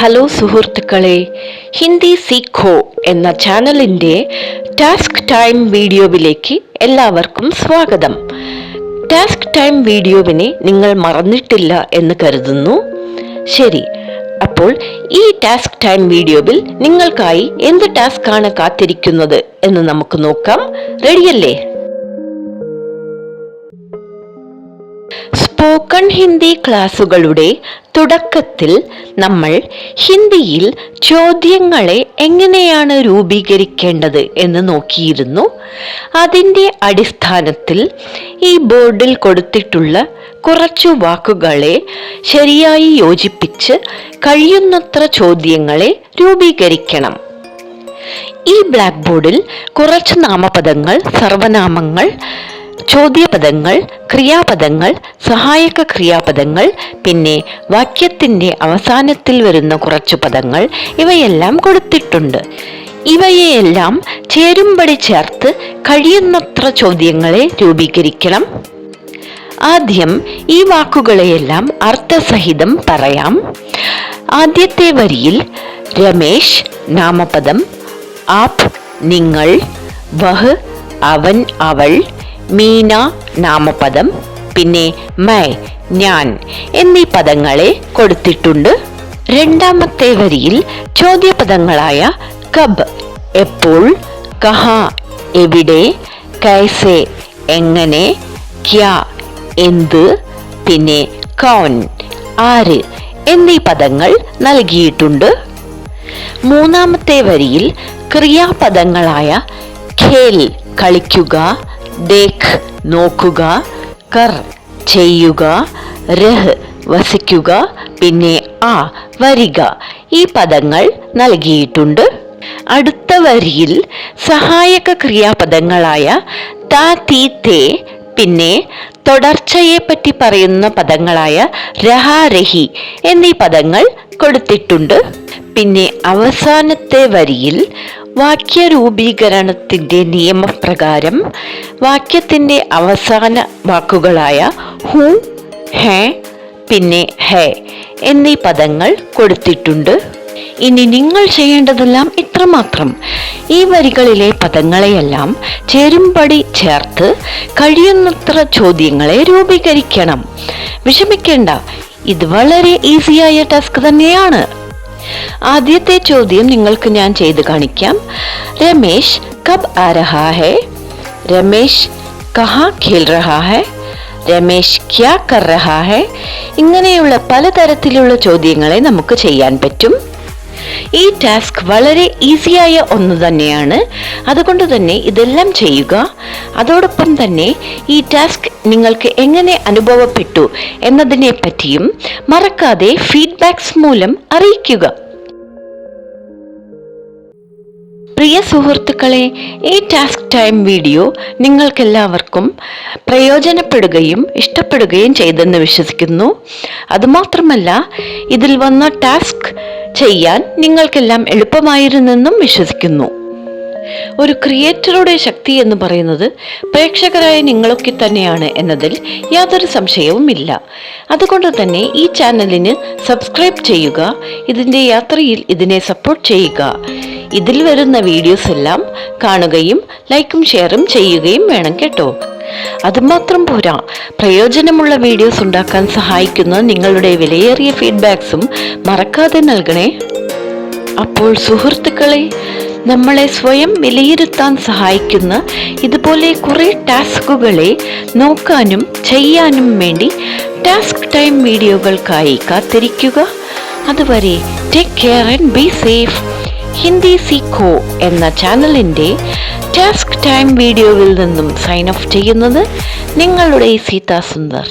Hello സുഹൃത്തുക്കളെ, ഹിന്ദി സീഖോ എന്ന ചാനലിൻ്റെ ടാസ്ക് ടൈം വീഡിയോയിലേക്ക് എല്ലാവർക്കും സ്വാഗതം. ടാസ്ക് ടൈം വീഡിയോവിനെ നിങ്ങൾ മറന്നിട്ടില്ല എന്ന് കരുതുന്നു. ശരി, അപ്പോൾ ഈ ടാസ്ക് ടൈം വീഡിയോയിൽ നിങ്ങൾക്കായി എന്ത് ടാസ്ക് ആണ് കാത്തിരിക്കുന്നത് എന്ന് നമുക്ക് നോക്കാം. റെഡിയല്ലേ? സ്പോക്കൺ ഹിന്ദി ക്ലാസുകളുടെ തുടക്കത്തിൽ നമ്മൾ ഹിന്ദിയിൽ ചോദ്യങ്ങളെ എങ്ങനെയാണ് രൂപീകരിക്കേണ്ടത് എന്ന് നോക്കിയിരുന്നു. അതിൻ്റെ അടിസ്ഥാനത്തിൽ ഈ ബോർഡിൽ കൊടുത്തിട്ടുള്ള കുറച്ചു വാക്കുകളെ ശരിയായി യോജിപ്പിച്ച് കഴിയുന്നത്ര ചോദ്യങ്ങളെ രൂപീകരിക്കണം. ഈ ബ്ലാക്ക് ബോർഡിൽ കുറച്ച് നാമപദങ്ങൾ, സർവനാമങ്ങൾ, ചോദ്യപദങ്ങൾ, ക്രിയാപദങ്ങൾ, സഹായക ക്രിയാപദങ്ങൾ, പിന്നെ വാക്യത്തിൻ്റെ അവസാനത്തിൽ വരുന്ന കുറച്ചു പദങ്ങൾ, ഇവയെല്ലാം കൊടുത്തിട്ടുണ്ട്. ഇവയെല്ലാം ചേരുംപടി ചേർത്ത് കഴിയുന്നത്ര ചോദ്യങ്ങളെ രൂപീകരിക്കണം. ആദ്യം ഈ വാക്കുകളെയെല്ലാം അർത്ഥസഹിതം പറയാം. ആദ്യത്തെ വരിയിൽ രമേശ് നാമപദം, ആപ് നിങ്ങൾ, വഹ് അവൻ അവൾ, മീന നാമപദം, പിന്നെ മൈ ഞാൻ എന്നീ പദങ്ങളെ കൊടുത്തിട്ടുണ്ട്. രണ്ടാമത്തെ വരിയിൽ ചോദ്യപദങ്ങളായ കബ് എപ്പോൾ, കഹാ എവിടെ, കൈസെ എങ്ങനെ, ക്യാ എന്ത്, പിന്നെ കൗൻ ആര് എന്നീ പദങ്ങൾ നൽകിയിട്ടുണ്ട്. മൂന്നാമത്തെ വരിയിൽ ക്രിയാപദങ്ങളായ ഖേൽ കളിക്കുക, ദേഖ് നോക്കുക, കർ ചെയ്യുക, രഹ് വസിക്കുക, പിന്നെ ആ വരിക ഈ പദങ്ങൾ നൽകിയിട്ടുണ്ട്. അടുത്ത വരിയിൽ സഹായക ക്രിയാപദങ്ങളായ താ തീ തേ, പിന്നെ തുടർച്ചയെ പറ്റി പറയുന്ന പദങ്ങളായ രഹ രഹി എന്നീ പദങ്ങൾ കൊടുത്തിട്ടുണ്ട്. പിന്നെ അവസാനത്തെ വരിയിൽ വാക്യരൂപീകരണത്തിൻ്റെ നിയമപ്രകാരം വാക്യത്തിൻ്റെ അവസാന വാക്കുകളായ ഹു, ഹേ, പിന്നെ ഹേ എന്നീ പദങ്ങൾ കൊടുത്തിട്ടുണ്ട്. ഇനി നിങ്ങൾ ചെയ്യേണ്ടതെല്ലാം ഇത്രമാത്രം. ഈ വരികളിലെ പദങ്ങളെയെല്ലാം ചേരുംപടി ചേർത്ത് കഴിയുന്നത്ര ചോദ്യങ്ങളെ രൂപീകരിക്കണം. വിഷമിക്കേണ്ട, ഇത് വളരെ ഈസിയായ ടാസ്ക് തന്നെയാണ്. ആദ്യത്തെ ചോദ്യം നിങ്ങൾക്ക് ഞാൻ ചെയ്ത് കാണിക്കാം. രമേശ് കബ് ആ രഹാ ഹൈ, രമേശ് കഹാ ഖേൽ രഹാ ഹൈ, രമേശ് ക്യാ കർ രഹാ ഹൈ. ഇങ്ങനെയുള്ള പലതരത്തിലുള്ള ചോദ്യങ്ങളെ നമുക്ക് ചെയ്യാൻ പറ്റും. ഈ ടാസ്ക് വളരെ ഈസിയായ ഒന്ന് തന്നെയാണ്. അതുകൊണ്ട് തന്നെ ഇതെല്ലാം ചെയ്യുക. അതോടൊപ്പം തന്നെ ഈ ടാസ്ക് നിങ്ങൾക്ക് എങ്ങനെ അനുഭവപ്പെട്ടു എന്നതിനെ പറ്റിയും മറക്കാതെ ഫീഡ്ബാക്സ് മൂലം അറിയിക്കുക. പ്രിയ സുഹൃത്തുക്കളെ, ഈ ടാസ്ക് ടൈം വീഡിയോ നിങ്ങൾക്കെല്ലാവർക്കും പ്രയോജനപ്പെടുകയും ഇഷ്ടപ്പെടുകയും ചെയ്തെന്ന് വിശ്വസിക്കുന്നു. അതുമാത്രമല്ല, ഇതിൽ വന്ന ടാസ്ക് ചെയ്യാൻ നിങ്ങൾക്കെല്ലാം എളുപ്പമായിരുന്നെന്നും വിശ്വസിക്കുന്നു. ഒരു ക്രിയേറ്ററുടെ ശക്തി എന്ന് പറയുന്നത് പ്രേക്ഷകരായ നിങ്ങളൊക്കെ തന്നെയാണ് എന്നതിൽ യാതൊരു സംശയവുമില്ല. അതുകൊണ്ട് തന്നെ ഈ ചാനലിന് സബ്സ്ക്രൈബ് ചെയ്യുക. ഇതിൻ്റെ യാത്രയിൽ ഇതിനെ സപ്പോർട്ട് ചെയ്യുക. ഇതിൽ വരുന്ന വീഡിയോസ് എല്ലാം കാണുകയും ലൈക്കും ഷെയറും ചെയ്യുകയും വേണം കേട്ടോ. അതുമാത്രം പോരാ, പ്രയോജനമുള്ള വീഡിയോസ് ഉണ്ടാക്കാൻ സഹായിക്കുന്ന നിങ്ങളുടെ വിലയേറിയ ഫീഡ്ബാക്സും മറക്കാതെ നൽകണേ. അപ്പോൾ സുഹൃത്തുക്കളെ, നമ്മളെ സ്വയം വിലയിരുത്താൻ സഹായിക്കുന്ന ഇതുപോലെ കുറേ ടാസ്കുകളെ നോക്കാനും ചെയ്യാനും വേണ്ടി ടാസ്ക് ടൈം വീഡിയോകൾക്കായി കാത്തിരിക്കുക. അതുവരെ take care and be safe. Hindi സീഖോ എന്ന ചാനലിൻ്റെ ടാസ്ക് ടൈം വീഡിയോയിൽ നിന്നും സൈൻ ഓഫ് ചെയ്യുന്നത് നിങ്ങളുടെ സീതാ സുന്ദർ.